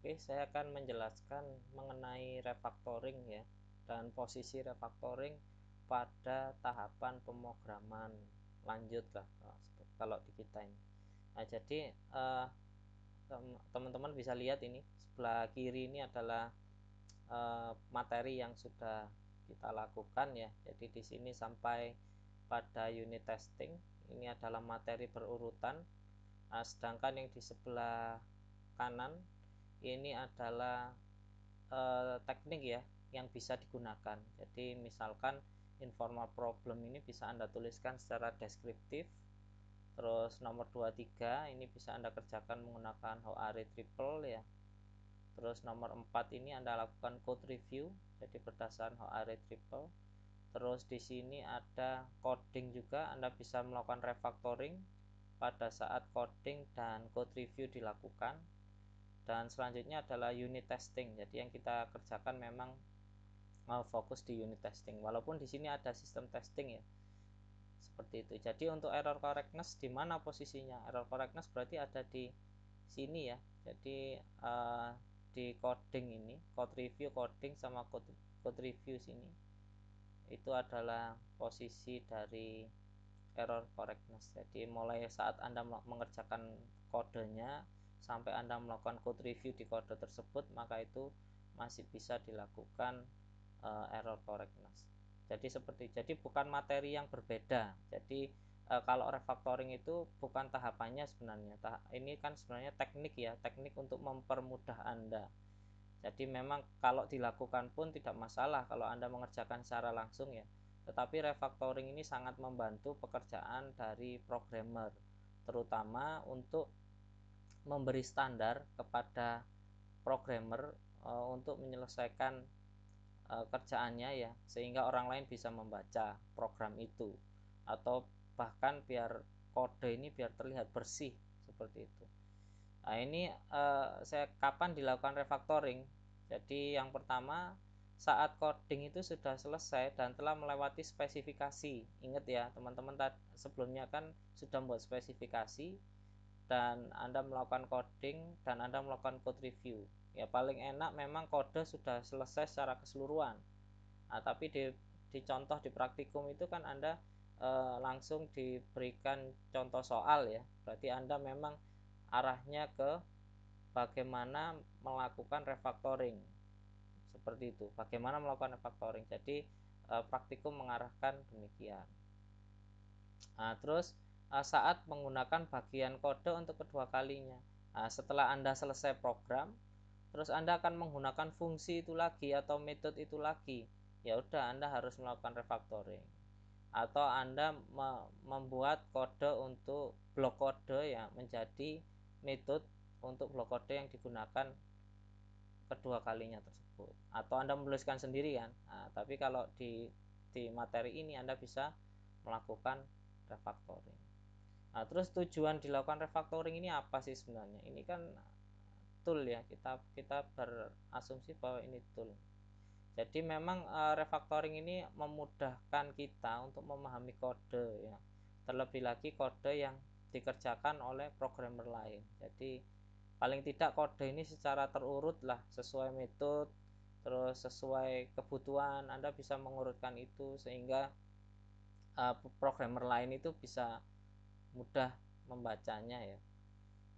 Oke, saya akan menjelaskan mengenai refactoring ya, dan posisi refactoring pada tahapan pemrograman lanjut lah kalau di kita ini. Nah, jadi teman-teman bisa lihat ini sebelah kiri ini adalah materi yang sudah kita lakukan ya. Jadi di sini sampai pada unit testing ini adalah materi berurutan. Nah, sedangkan yang di sebelah kanan ini adalah teknik ya yang bisa digunakan. Jadi misalkan informal problem ini bisa Anda tuliskan secara deskriptif. Terus nomor 23 ini bisa Anda kerjakan menggunakan how array triple ya. Terus nomor 4 ini Anda lakukan code review jadi berdasarkan how array triple. Terus di sini ada coding juga, Anda bisa melakukan refactoring pada saat coding dan code review dilakukan. Dan selanjutnya adalah unit testing. Jadi yang kita kerjakan memang fokus di unit testing. Walaupun di sini ada sistem testing ya. Seperti itu. Jadi untuk error correctness di mana posisinya? Error correctness berarti ada di sini ya. Jadi di coding ini, code review coding sama code review sini. Itu adalah posisi dari error correctness. Jadi mulai saat Anda mengerjakan kodenya sampai Anda melakukan code review di kode tersebut, maka itu masih bisa dilakukan error correctness. Jadi bukan materi yang berbeda. Jadi kalau refactoring itu bukan tahapannya sebenarnya. Ini kan sebenarnya teknik ya, teknik untuk mempermudah Anda. Jadi memang kalau dilakukan pun tidak masalah kalau Anda mengerjakan secara langsung ya. Tetapi refactoring ini sangat membantu pekerjaan dari programmer, terutama untuk memberi standar kepada programmer untuk menyelesaikan kerjaannya ya, sehingga orang lain bisa membaca program itu, atau bahkan biar kode ini biar terlihat bersih seperti itu. Nah, ini saya kapan dilakukan refactoring. Jadi yang pertama saat coding itu sudah selesai dan telah melewati spesifikasi. Ingat ya teman-teman, sebelumnya kan sudah membuat spesifikasi dan Anda melakukan coding dan Anda melakukan code review. Ya paling enak memang kode sudah selesai secara keseluruhan. Nah, tapi di contoh di praktikum itu kan Anda langsung diberikan contoh soal ya. Berarti Anda memang arahnya ke bagaimana melakukan refactoring. Seperti itu. Bagaimana melakukan refactoring. Jadi praktikum mengarahkan demikian. Nah, terus saat menggunakan bagian kode untuk kedua kalinya. Nah, setelah Anda selesai program, terus Anda akan menggunakan fungsi itu lagi atau metode itu lagi. Ya udah, Anda harus melakukan refactoring. Atau Anda membuat kode untuk blok kode ya menjadi metode untuk blok kode yang digunakan kedua kalinya tersebut. Atau Anda menuliskan sendiri kan. Nah, tapi kalau di materi ini Anda bisa melakukan refactoring. Nah, terus tujuan dilakukan refactoring ini apa sih sebenarnya? Ini kan tool ya, kita berasumsi bahwa ini tool. Jadi memang refactoring ini memudahkan kita untuk memahami kode ya. Terlebih lagi kode yang dikerjakan oleh programmer lain. Jadi paling tidak kode ini secara terurut lah, sesuai metode, terus sesuai kebutuhan. Anda bisa mengurutkan itu sehingga programmer lain itu bisa mudah membacanya ya.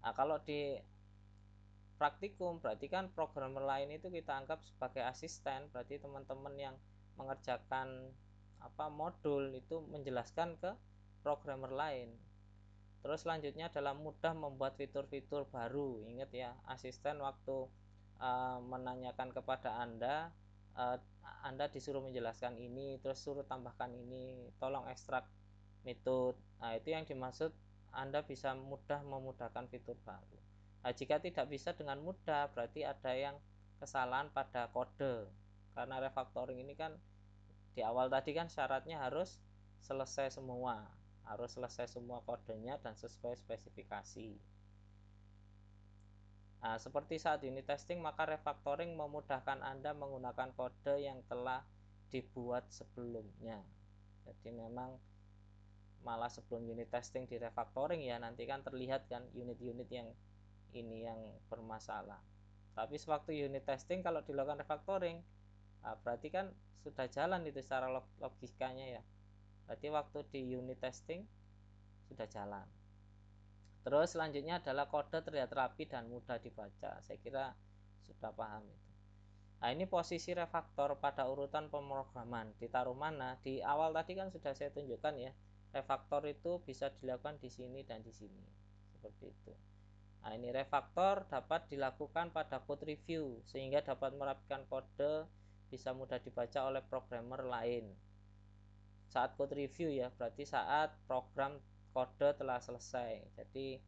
Nah, kalau di praktikum berarti kan programmer lain itu kita anggap sebagai asisten. Berarti teman-teman yang mengerjakan modul itu menjelaskan ke programmer lain. Terus selanjutnya adalah mudah membuat fitur-fitur baru. Ingat ya, asisten waktu menanyakan kepada Anda disuruh menjelaskan ini, terus suruh tambahkan ini, tolong ekstrak metode. Nah, itu yang dimaksud Anda bisa mudah memudahkan fitur baru. Nah, jika tidak bisa dengan mudah, berarti ada yang kesalahan pada kode. Karena refactoring ini kan di awal tadi kan syaratnya harus selesai semua. Harus selesai semua kodenya dan sesuai spesifikasi. Nah, seperti saat unit testing, maka refactoring memudahkan Anda menggunakan kode yang telah dibuat sebelumnya. Jadi memang malah sebelum unit testing di refactoring ya, nanti kan terlihat kan unit-unit yang ini yang bermasalah. Tapi sewaktu unit testing kalau dilakukan refactoring, berarti kan sudah jalan itu secara logikanya ya. Berarti waktu di unit testing sudah jalan. Terus selanjutnya adalah kode terlihat rapi dan mudah dibaca. Saya kira sudah paham itu. Nah, ini posisi refaktor pada urutan pemrograman. Ditaruh mana? Di awal tadi kan sudah saya tunjukkan ya. Refaktor itu bisa dilakukan di sini dan di sini. Seperti itu. Nah, ini refaktor dapat dilakukan pada code review sehingga dapat merapikan kode bisa mudah dibaca oleh programmer lain. Saat code review ya, berarti saat program kode telah selesai. Jadi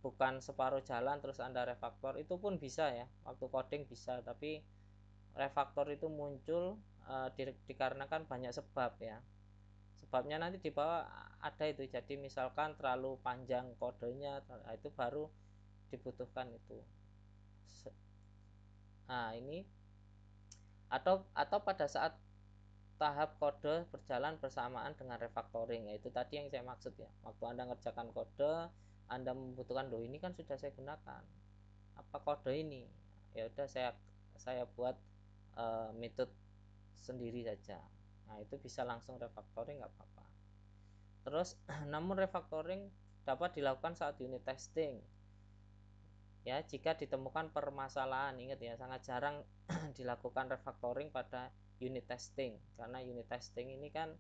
bukan separuh jalan terus Anda refaktor, itu pun bisa ya. Waktu coding bisa, tapi refaktor itu muncul dikarenakan banyak sebab ya. Sebabnya nanti di bawah ada itu. Jadi misalkan terlalu panjang kodenya, itu baru dibutuhkan itu. Nah, ini atau pada saat tahap kode berjalan bersamaan dengan refactoring, yaitu tadi yang saya maksud ya. Waktu Anda ngerjakan kode, Anda membutuhkan, loh ini kan sudah saya gunakan, apa kode ini, ya udah saya buat metode sendiri saja. Nah, itu bisa langsung refactoring, nggak apa-apa. Terus namun refactoring dapat dilakukan saat unit testing ya, jika ditemukan permasalahan. Ingat ya, sangat jarang dilakukan refactoring pada unit testing, karena unit testing ini kan,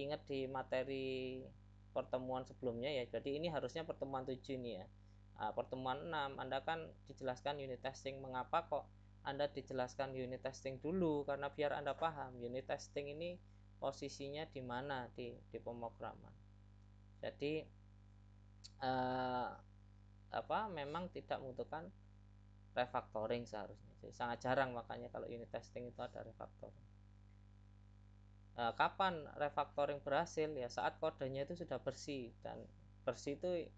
ingat di materi pertemuan sebelumnya ya, jadi ini harusnya pertemuan 7 ini ya. Pertemuan 6 Anda kan dijelaskan unit testing. Mengapa kok Anda dijelaskan unit testing dulu? Karena biar Anda paham unit testing ini posisinya di mana di pemrograman. Jadi memang tidak membutuhkan refactoring seharusnya. Jadi sangat jarang, makanya kalau unit testing itu ada refactoring. Kapan refactoring berhasil? Ya saat kodenya itu sudah bersih, dan bersih itu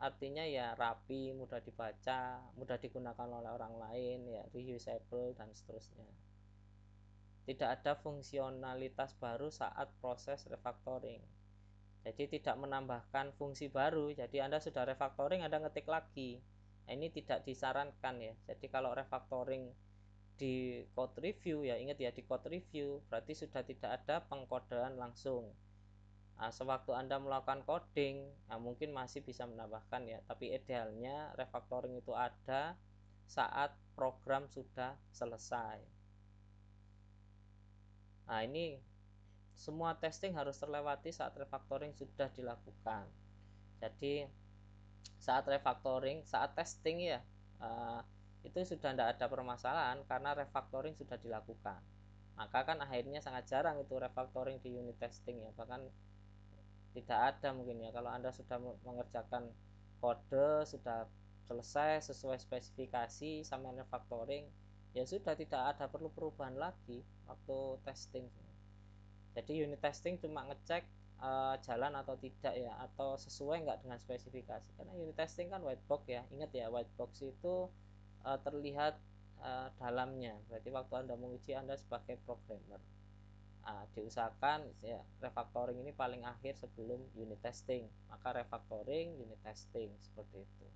artinya ya rapi, mudah dibaca, mudah digunakan oleh orang lain, ya reusable dan seterusnya. Tidak ada fungsionalitas baru saat proses refactoring. Jadi tidak menambahkan fungsi baru. Jadi Anda sudah refactoring, Anda ngetik lagi. Nah, ini tidak disarankan ya. Jadi kalau refactoring di code review ya, ingat ya, di code review berarti sudah tidak ada pengkodean langsung. Nah, sewaktu Anda melakukan coding, nah mungkin masih bisa menambahkan ya, tapi idealnya refactoring itu ada saat program sudah selesai. Nah, ini semua testing harus terlewati saat refactoring sudah dilakukan. Jadi saat refactoring, saat testing ya, itu sudah tidak ada permasalahan karena refactoring sudah dilakukan. Maka kan akhirnya sangat jarang itu refactoring di unit testing ya, bahkan tidak ada mungkin ya. Kalau Anda sudah mengerjakan kode, sudah selesai sesuai spesifikasi sama refactoring, ya sudah tidak ada perlu perubahan lagi waktu testing. Jadi unit testing cuma ngecek jalan atau tidak ya, atau sesuai nggak dengan spesifikasi. Karena unit testing kan white box ya, ingat ya, white box itu terlihat dalamnya. Berarti waktu Anda menguji, Anda sebagai programmer. Diusahakan ya, refactoring ini paling akhir sebelum unit testing. Maka refactoring, unit testing, seperti itu.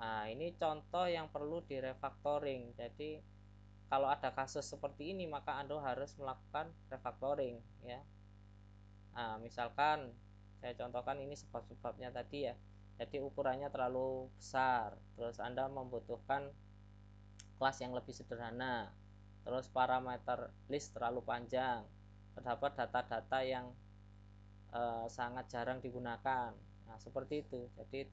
Nah, ini contoh yang perlu direfactoring. Jadi kalau ada kasus seperti ini, maka Anda harus melakukan refactoring ya. Nah, misalkan saya contohkan ini sebab-sebabnya tadi ya. Jadi ukurannya terlalu besar, terus Anda membutuhkan kelas yang lebih sederhana, terus parameter list terlalu panjang, terdapat data-data yang sangat jarang digunakan. Nah, seperti itu. Jadi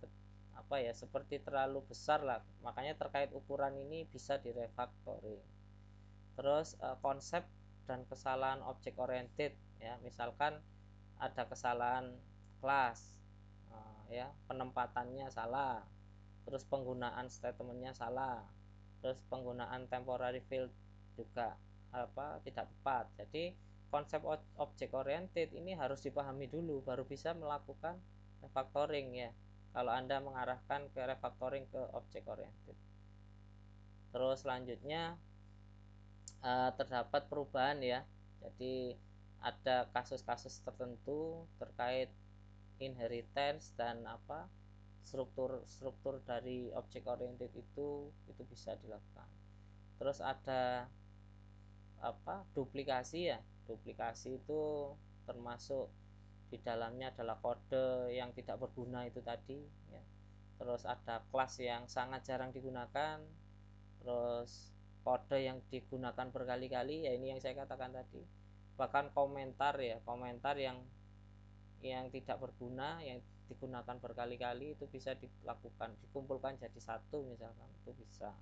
seperti terlalu besar lah. Makanya terkait ukuran ini bisa direfactoring. Terus konsep dan kesalahan object oriented ya, misalkan ada kesalahan kelas ya, penempatannya salah, terus penggunaan statementnya salah, terus penggunaan temporary field juga tidak tepat. Jadi konsep object oriented ini harus dipahami dulu baru bisa melakukan refactoring ya, kalau Anda mengarahkan ke refactoring ke object oriented. Terus selanjutnya terdapat perubahan ya. Jadi ada kasus-kasus tertentu terkait inheritance dan struktur dari object oriented itu bisa dilakukan. Terus ada duplikasi ya. Duplikasi itu termasuk di dalamnya adalah kode yang tidak berguna itu tadi ya. Terus ada kelas yang sangat jarang digunakan, terus kode yang digunakan berkali-kali ya, ini yang saya katakan tadi. Bahkan komentar ya, komentar yang tidak berguna yang digunakan berkali-kali itu bisa dilakukan, dikumpulkan jadi satu misalkan, itu bisa.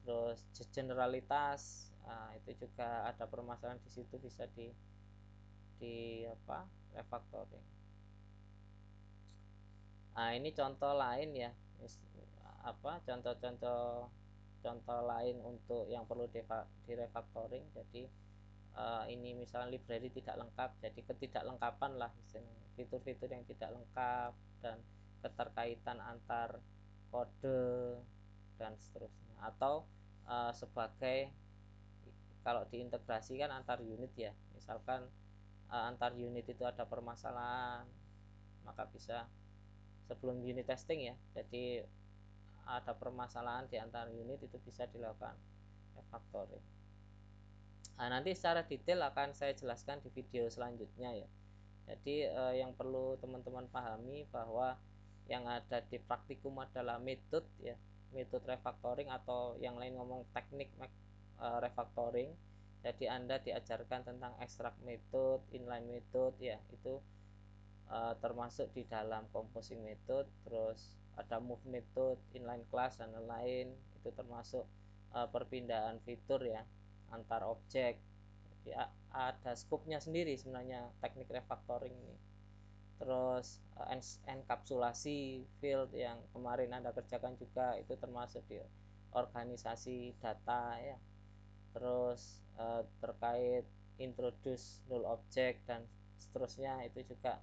Terus generalitas, itu juga ada permasalahan di situ, bisa di refactoring. Nah, ini contoh lain ya, contoh lain untuk yang perlu di refactoring. Jadi ini misalnya library tidak lengkap, jadi ketidaklengkapan lah istilahnya, fitur-fitur yang tidak lengkap dan keterkaitan antar kode dan seterusnya. Atau sebagai kalau diintegrasikan antar unit ya, misalkan antar unit itu ada permasalahan, maka bisa sebelum unit testing ya, jadi ada permasalahan di antar unit itu bisa dilakukan refactoring. Nah, nanti secara detail akan saya jelaskan di video selanjutnya ya. Jadi yang perlu teman-teman pahami bahwa yang ada di praktikum adalah metode ya, metode refactoring, atau yang lain ngomong teknik refactoring. Jadi Anda diajarkan tentang extract method, inline method ya, itu termasuk di dalam composing method. Terus ada move method, inline class dan lain-lain, itu termasuk perpindahan fitur ya antar objek. Jadi ada scope-nya sendiri sebenarnya teknik refactoring ini. Terus enkapsulasi field yang kemarin Anda kerjakan juga, itu termasuk di organisasi data ya. Terus terkait introduce null object dan seterusnya, itu juga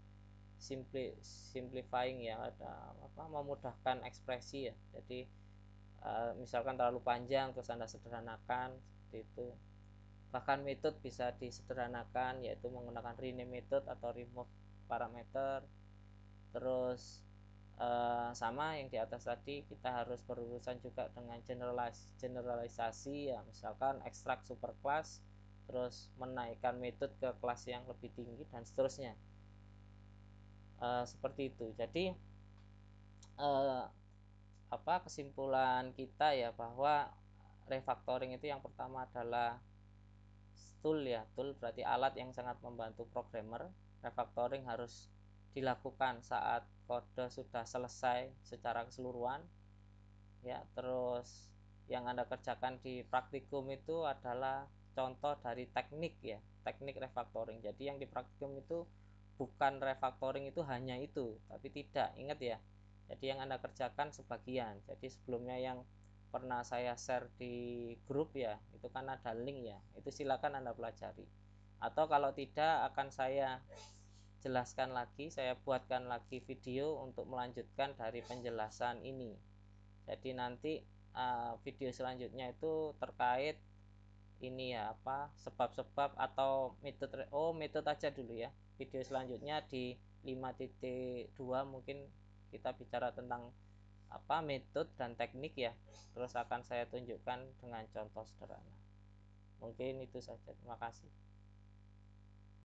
simplifying ya, ada memudahkan ekspresi ya. Jadi misalkan terlalu panjang terus Anda sederhanakan seperti itu. Bahkan metode bisa disederhanakan, yaitu menggunakan rename method atau remove parameter. Terus sama yang di atas tadi, kita harus berurusan juga dengan generalisasi ya, misalkan extract superclass, terus menaikkan metode ke kelas yang lebih tinggi dan seterusnya. Seperti itu. Jadi kesimpulan kita ya, bahwa refactoring itu yang pertama adalah tool ya, tool berarti alat yang sangat membantu programmer. Refactoring harus dilakukan saat kode sudah selesai secara keseluruhan ya. Terus yang Anda kerjakan di praktikum itu adalah contoh dari teknik ya, teknik refactoring. Jadi yang di praktikum itu bukan refactoring itu hanya itu, tapi tidak, ingat ya. Jadi yang Anda kerjakan sebagian. Jadi sebelumnya yang pernah saya share di grup ya, itu kan ada link ya, itu silakan Anda pelajari. Atau kalau tidak, akan saya jelaskan lagi, saya buatkan lagi video untuk melanjutkan dari penjelasan ini. Jadi nanti video selanjutnya itu terkait ini ya, sebab-sebab atau metode aja dulu ya. Video selanjutnya di 5.2 mungkin kita bicara tentang metode dan teknik ya. Terus akan saya tunjukkan dengan contoh sederhana. Mungkin itu saja. Terima kasih.